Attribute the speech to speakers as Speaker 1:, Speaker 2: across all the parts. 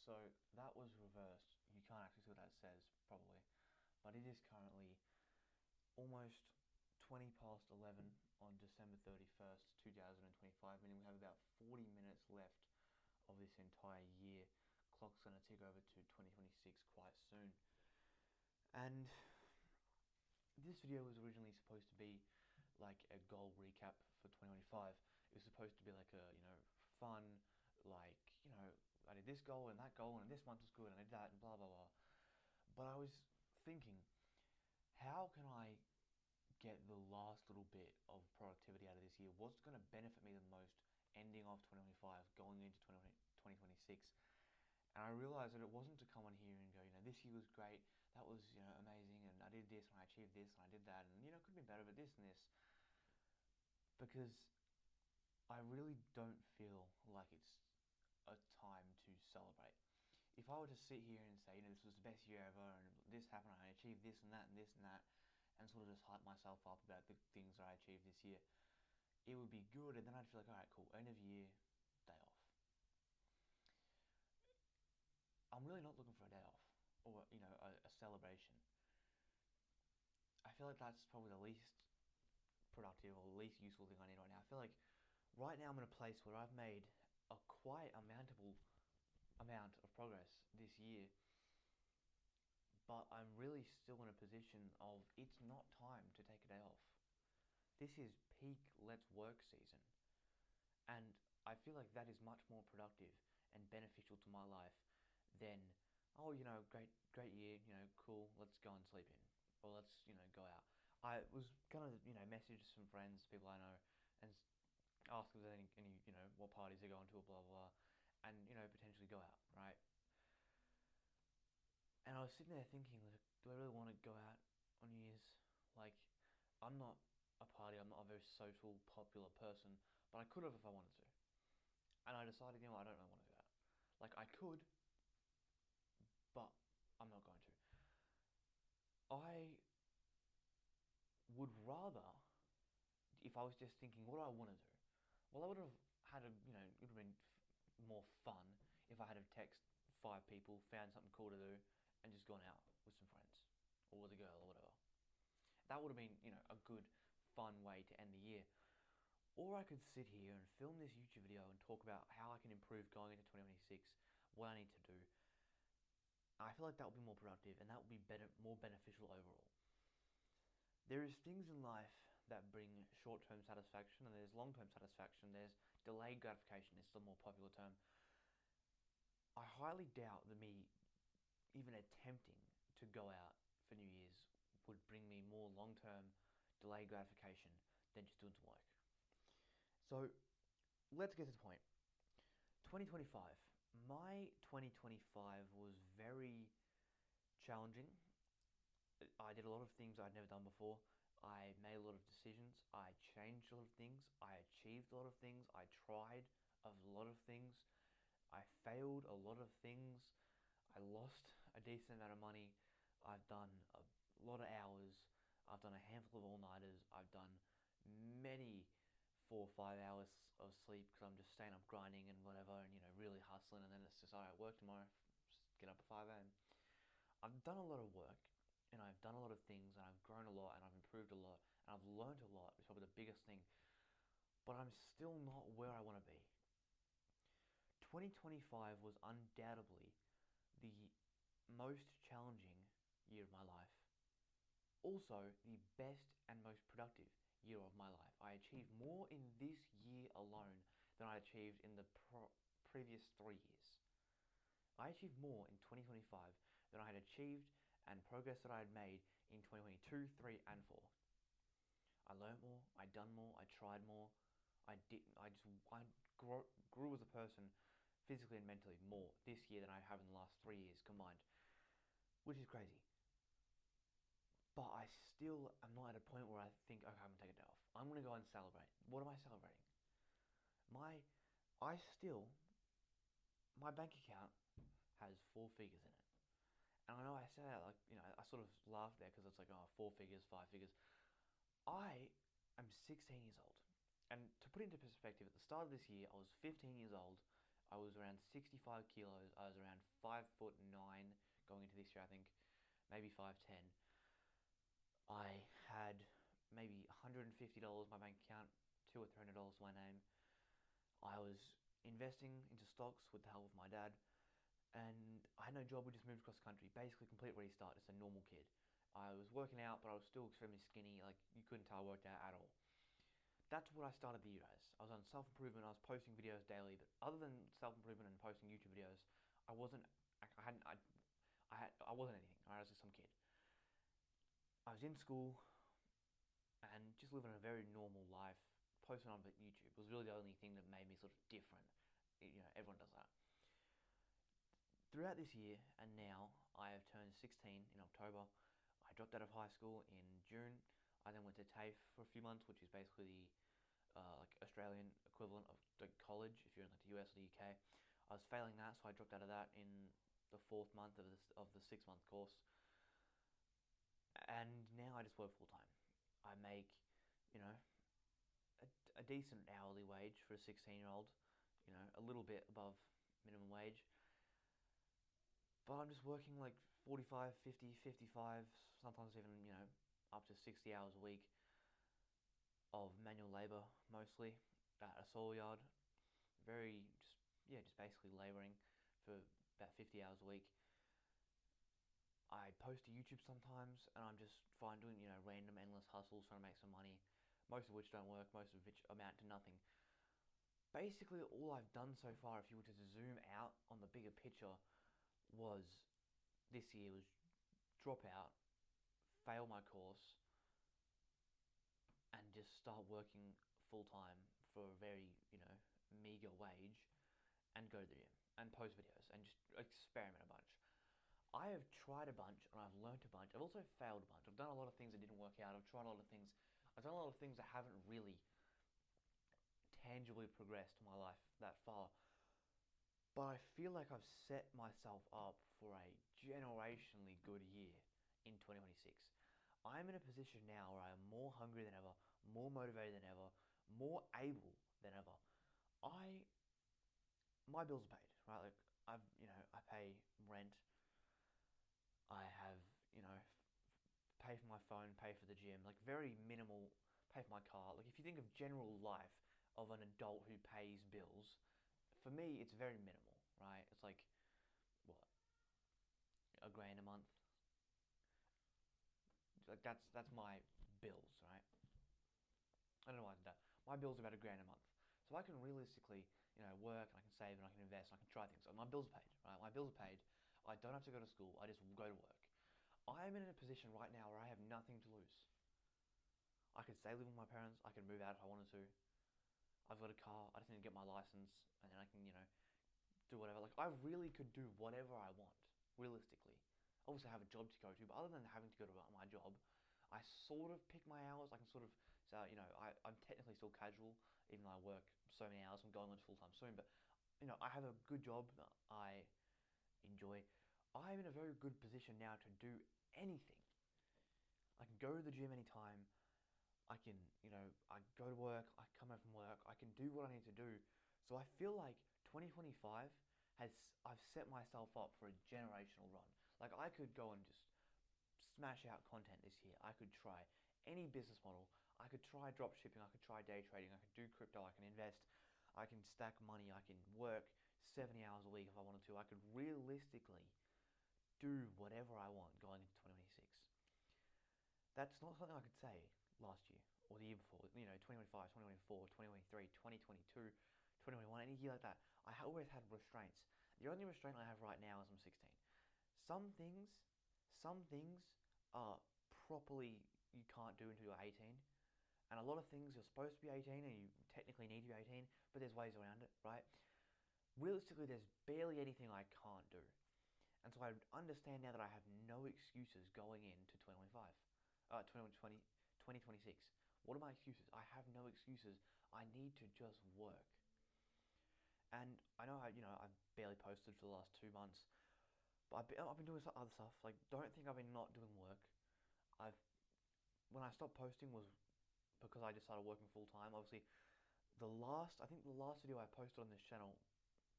Speaker 1: So that was reversed. You can't actually see what that says, probably. But it is currently almost 20 past 11 on December 31st, 2025, meaning we have about 40 minutes left of this entire year. Clock's going to tick over to 2026 quite soon. And this video was originally supposed to be like a goal recap for 2025. It was supposed to be like a, fun, like, I did this goal and that goal and this month was good and I did that and blah, blah, blah. But I was thinking, how can I get the last little bit of productivity out of this year? What's going to benefit me the most ending off 2025, going into 2026? And I realized that it wasn't to come on here and go, this year was great, that was, amazing, and I did this and I achieved this and I did that, and, it could have been better, but this and this. Because I really don't feel like it's a time to celebrate. If I were to sit here and say, this was the best year ever, and this happened, and I achieved this and that and this and that, and sort of just hype myself up about the things that I achieved this year, it would be good, and then I'd feel like, alright, cool, end of year, day off. I'm really not looking for a day off, or, a celebration. I feel like that's probably the least productive or the least useful thing I need right now. I feel like right now I'm in a place where I've made a quite amountable amount of progress this year, but I'm really still in a position of it's not time to take a day off. This is peak let's work season, and I feel like that is much more productive and beneficial to my life than, oh, great year, cool, let's go and sleep in, or let's, go out. I was gonna, message some friends, people I know, and ask if there's any, what parties they're going to, or blah, blah, blah, and, potentially go out, right? And I was sitting there thinking, like, do I really want to go out on New Year's? Like, I'm not a party, I'm not a very social, popular person, but I could have if I wanted to. And I decided, I don't really want to do that. Like, I could, but I'm not going to. I would rather, if I was just thinking, what do I want to do? Well, I would have had it would have been more fun if I had to text 5 people, found something cool to do, and just gone out with some friends, or with a girl, or whatever. That would have been, a good, fun way to end the year. Or I could sit here and film this YouTube video and talk about how I can improve going into 2026, what I need to do. I feel like that would be more productive and that would be more beneficial overall. There is things in life that bring short-term satisfaction, and there's long-term satisfaction. There's delayed gratification. It's the more popular term. I highly doubt that me even attempting to go out for New Year's would bring me more long-term delayed gratification than just doing some work. So let's get to the point. 2025. My 2025 was very challenging. I did a lot of things I'd never done before. I made a lot of decisions. I changed a lot of things. I achieved a lot of things. I tried a lot of things. I failed a lot of things. I lost a decent amount of money. I've done a lot of hours. I've done a handful of all-nighters. I've done many 4 or 5 hours of sleep because I'm just staying up grinding and whatever and, really hustling, and then it's just, alright, work tomorrow, just get up at 5 a.m. I've done a lot of work, and I've done a lot of things, and I've grown a lot, and I've improved a lot, and I've learned a lot. It's probably the biggest thing, but I'm still not where I want to be. 2025 was undoubtedly the most challenging year of my life. Also, the best and most productive year of my life. I achieved more in this year alone than I achieved in the previous 3 years. I achieved more in 2025 than I had achieved and progress that I had made in 2022, 3, and 4. I learned more, I done more, I tried more, I grew as a person physically and mentally more this year than I have in the last 3 years combined, which is crazy. But I still am not at a point where I think, okay, I'm going to take a day off. I'm going to go and celebrate. What am I celebrating? My bank account has 4 figures in it. And I know I say that, like, I sort of laugh there because it's like, oh, 4 figures, 5 figures. I am 16 years old. And to put it into perspective, at the start of this year, I was 15 years old. I was around 65 kilos. I was around 5'9" going into this year, I think, maybe 5'10". I had maybe $150 in my bank account, $200 or $300 to my name. I was investing into stocks with the help of my dad, and I had no job. We just moved across the country, basically complete restart, just a normal kid. I was working out, but I was still extremely skinny. Like, you couldn't tell I worked out at all. That's what I started the year as. I was on self-improvement. I was posting videos daily, but other than self-improvement and posting YouTube videos, I wasn't. I hadn't. I wasn't anything. I was just some kid. I was in school and just living a very normal life. Posting on YouTube was really the only thing that made me sort of different. Everyone does that. Throughout this year and now, I have turned 16 in October. I dropped out of high school in June. I then went to TAFE for a few months, which is basically the like Australian equivalent of like college if you're in like the US or the UK. I was failing that, so I dropped out of that in the fourth month of the 6 month course. And now I just work full time. I make, you know, a decent hourly wage for a 16-year-old, a little bit above minimum wage. But I'm just working like 45, 50, 55, sometimes even, up to 60 hours a week of manual labor, mostly, at a soil yard. Just basically laboring for about 50 hours a week. I post to YouTube sometimes, and I'm just fine doing, random endless hustles trying to make some money, most of which don't work, most of which amount to nothing. Basically, all I've done so far, if you were to zoom out on the bigger picture, was this year was drop out, fail my course, and just start working full time for a very, meager wage, and go to the gym and post videos and just experiment a bunch. I have tried a bunch and I've learnt a bunch. I've also failed a bunch. I've done a lot of things that didn't work out. I've tried a lot of things. I've done a lot of things that haven't really tangibly progressed my life that far. But I feel like I've set myself up for a generationally good year in 2026. I'm in a position now where I am more hungry than ever, more motivated than ever, more able than ever. My bills are paid, right? Like I pay rent. I have, pay for my phone, pay for the gym, like very minimal, pay for my car. Like if you think of general life of an adult who pays bills, for me it's very minimal, right? It's like, what, $1,000 a month? Like that's my bills, right? I don't know why I did that. My bills are about $1,000 a month. So I can realistically, work and I can save and I can invest and I can try things. So my bills are paid, right? My bills are paid. I don't have to go to school. I just go to work. I am in a position right now where I have nothing to lose. I could stay living with my parents. I could move out if I wanted to. I've got a car. I just need to get my license, and then I can, do whatever. Like, I really could do whatever I want, realistically. Obviously, I have a job to go to, but other than having to go to my job, I sort of pick my hours. I can sort of, so, I'm technically still casual, even though I work so many hours. I'm going on to full-time soon, but, I have a good job that I enjoy. I'm in a very good position now to do anything. I can go to the gym anytime. I can, I go to work, I come home from work, I can do what I need to do. So I feel like 2025 I've set myself up for a generational run. Like I could go and just smash out content this year. I could try any business model. I could try drop shipping, I could try day trading, I could do crypto, I can invest, I can stack money, I can work 70 hours a week if I wanted to. I could realistically do whatever I want going into 2026. That's not something I could say last year or the year before. 2025, 2024, 2023, 2022, 2021, any year like that. I always had restraints. The only restraint I have right now is I'm 16. Some things are properly you can't do until you're 18. And a lot of things you're supposed to be 18 and you technically need to be 18, but there's ways around it, right? Realistically, there's barely anything I can't do. And so I understand now that I have no excuses going into 2026. What are my excuses? I have no excuses. I need to just work. And I know I've barely posted for the last 2 months, but I've been doing some other stuff. Like, don't think I've been not doing work. When I stopped posting was because I just started working full time. Obviously, I think the last video I posted on this channel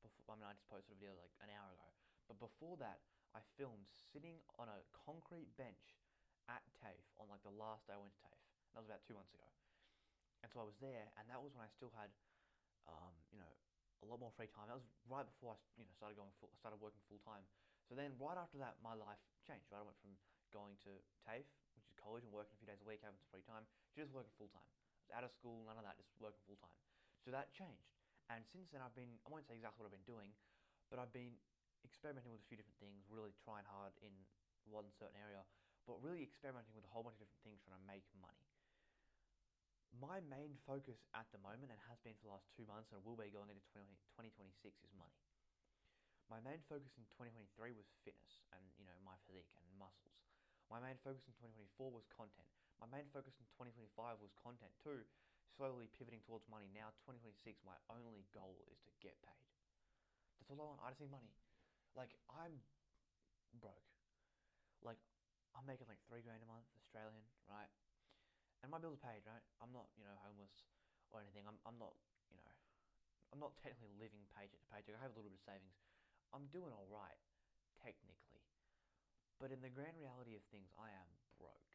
Speaker 1: before, I mean, I just posted a video like an hour ago. But before that, I filmed sitting on a concrete bench at TAFE on like the last day I went to TAFE. That was about 2 months ago. And so I was there, and that was when I still had, you know, a lot more free time. That was right before I, started working full time. So then, right after that, my life changed. Right, I went from going to TAFE, which is college, and working a few days a week, having some free time, to just working full time. I was out of school, none of that, just working full time. So that changed, and since then, I won't say exactly what I've been doing, but I've been experimenting with a few different things, really trying hard in one certain area, but really experimenting with a whole bunch of different things, trying to make money. My main focus at the moment, and has been for the last 2 months, and will be going into 2026, is money. My main focus in 2023 was fitness and, my physique and muscles. My main focus in 2024 was content. My main focus in 2025 was content too, slowly pivoting towards money. Now 2026, my only goal is to get paid. That's all I want. I just need money. Like, I'm broke. Like, I'm making like 3 grand a month Australian, right? And my bills are paid, right? I'm not, homeless or anything. I'm not, I'm not technically living paycheck to paycheck. I have a little bit of savings. I'm doing all right, technically. But in the grand reality of things, I am broke.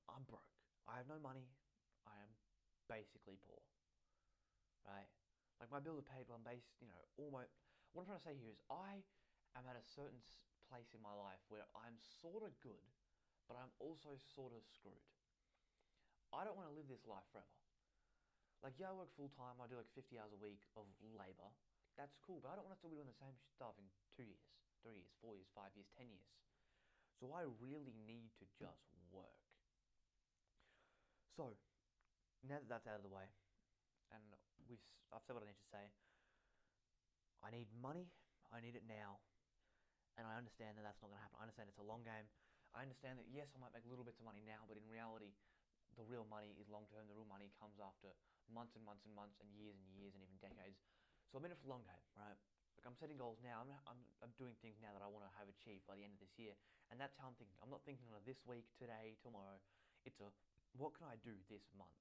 Speaker 1: I'm broke. I have no money. I am basically poor, right? Like, my bills are paid, but I'm almost. What I'm trying to say here is I am at a certain place in my life where I'm sort of good, but I'm also sort of screwed. I don't want to live this life forever. Like, yeah, I work full time. I do like 50 hours a week of labor. That's cool, but I don't want to still be doing the same stuff in 2 years, 3 years, 4 years, 5 years, 10 years. So I really need to just work. So now that that's out of the way, and I've said what I need to say. I need money. I need it now, and I understand that that's not going to happen. I understand it's a long game. I understand that yes, I might make little bits of money now, but in reality, the real money is long term. The real money comes after months and months and months and years and even decades. So I'm in it for the long game, right? Like, I'm setting goals now. I'm doing things now that I want to have achieved by the end of this year, and that's how I'm thinking. I'm not thinking of this week, today, tomorrow. It's what can I do this month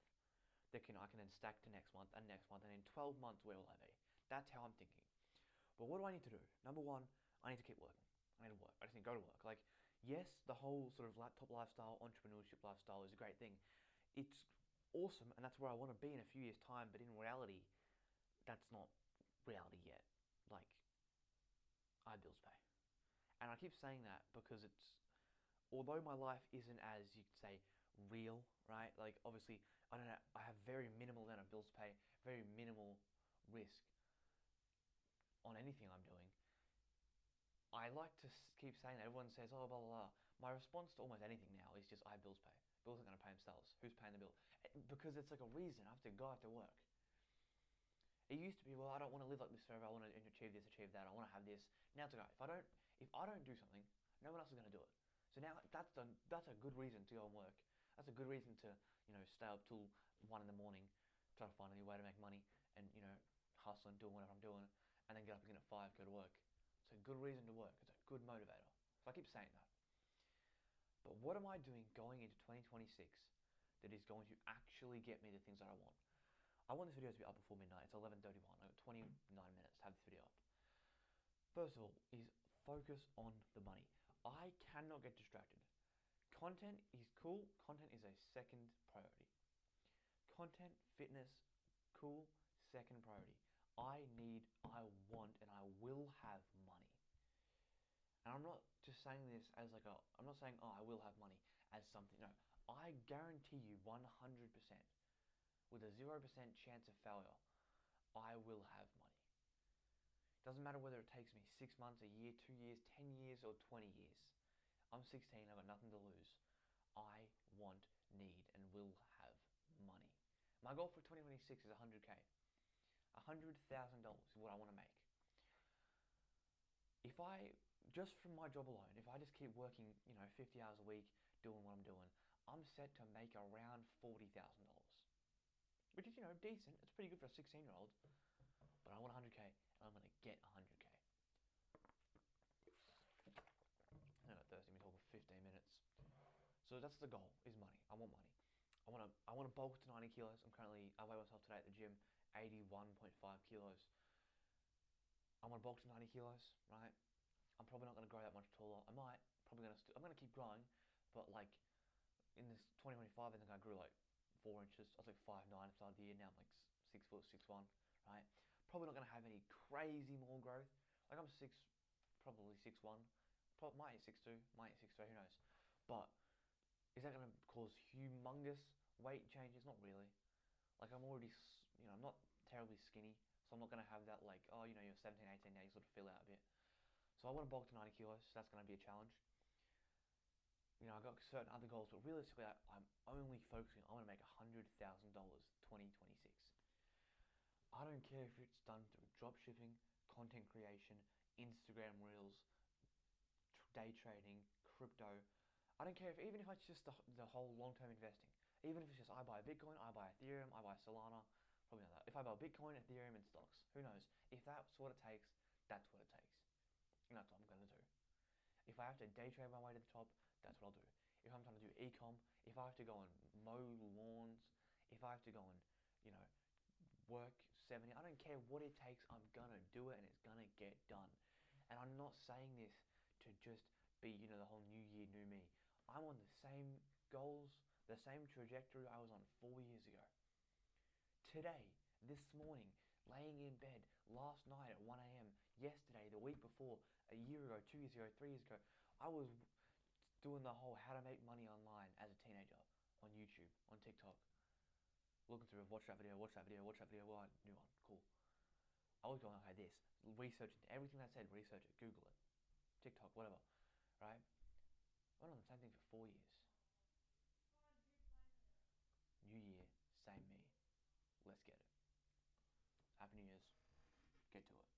Speaker 1: that I can then stack to next month, and in 12 months, where will I be? That's how I'm thinking. But what do I need to do? Number one, I need to keep working. I need to work. I just need to go to work. Like, yes, the whole sort of laptop lifestyle, entrepreneurship lifestyle is a great thing. It's awesome, and that's where I want to be in a few years' time. But in reality, that's not reality yet. Like, I have bills to pay. And I keep saying that because although my life isn't as, you could say, real, right? Like, obviously, I don't know, I have very minimal amount of bills to pay, very minimal risk on anything I'm doing. I like to keep saying that. Everyone says, oh, blah, blah, blah. My response to almost anything now is just, I have bills to pay. Bills are going to pay themselves. Who's paying the bill? Because it's like a reason. I have to go after work. It used to be, well, I don't want to live like this forever. I want to achieve this, achieve that. I want to have this. Now it's like, if I don't do something, no one else is going to do it. So now that's a good reason to go and work. That's a good reason to, stay up till 1 in the morning, try to find a new way to make money, and, hustle and doing whatever I'm doing, and then get up again at 5, go to work. It's a good reason to work. It's a good motivator. So I keep saying that. But what am I doing going into 2026 that is going to actually get me the things that I want? I want this video to be up before midnight. It's 11:31. I've got 29 minutes to have this video up. First of all, is focus on the money. I cannot get distracted. Content is cool. Content is a second priority. Content, fitness, cool, second priority. I want, and I will have money. And I'm not just saying this as I'm not saying, oh, I will have money as something. No, I guarantee you 100%, with a 0% chance of failure, I will have money. Doesn't matter whether it takes me 6 months, a year, 2 years, 10 years, or 20 years. I'm 16, I've got nothing to lose. I want, need, and will have money. My goal for 2026 is 100K. $100,000 is what I want to make. If I, just from my job alone, if I just keep working, 50 hours a week, doing what I'm doing, I'm set to make around $40,000. Which is, decent. It's pretty good for a 16-year-old. But I want 100K, and I'm going to get 100K. I'm not thirsty. We're talking 15 minutes. So that's the goal, is money. I want money. I want to bulk to 90 kilos. I weigh myself today at the gym, 81.5 kilos. want to bulk to 90 kilos, right? I'm probably not going to grow that much taller. I might, I'm going to keep growing, but like in this 2025, I think I grew like 4 inches. I was like 5'9" at the start of the year. Now I'm like 6 foot, 6'1", right? Probably not going to have any crazy more growth. Like I'm probably 6'1", might hit 6'2", might hit 6'3", who knows? But is that going to cause humongous weight changes? Not really. Like I'm already, I'm not terribly skinny, so I'm not going to have that like, oh, you're 17, 18 now, you sort of fill out a bit. So I want to bulk to 90 kilos, so that's going to be a challenge. I've got certain other goals, but realistically, I'm only focusing, I want to make $100,000 2026. I don't care if it's done through drop shipping, content creation, Instagram reels, day trading, crypto. I don't care even if it's just the whole long-term investing. Even if it's just I buy Bitcoin, I buy Ethereum, I buy Solana, probably not that. If I buy Bitcoin, Ethereum, and stocks, who knows? If that's what it takes, that's what it takes. And that's what I'm going to do. If I have to day trade my way to the top, that's what I'll do. If I'm trying to do e-com, if I have to go and mow lawns, if I have to go and, work 70, I don't care what it takes, I'm going to do it and it's going to get done. And I'm not saying this to just be, the whole new year, new me. I'm on the same goals, the same trajectory I was on 4 years ago. Today, this morning, laying in bed, last night at 1 a.m., yesterday, the week before, a year ago, 2 years ago, 3 years ago, I was doing the whole how to make money online as a teenager on YouTube, on TikTok. Looking through, watch that video, well, new one, cool. I was going, okay, this, researching everything I said, research it, Google it, TikTok, whatever, right? I went on the same thing for 4 years. New year, same me. Let's get it. Happy New Year's. Get to it.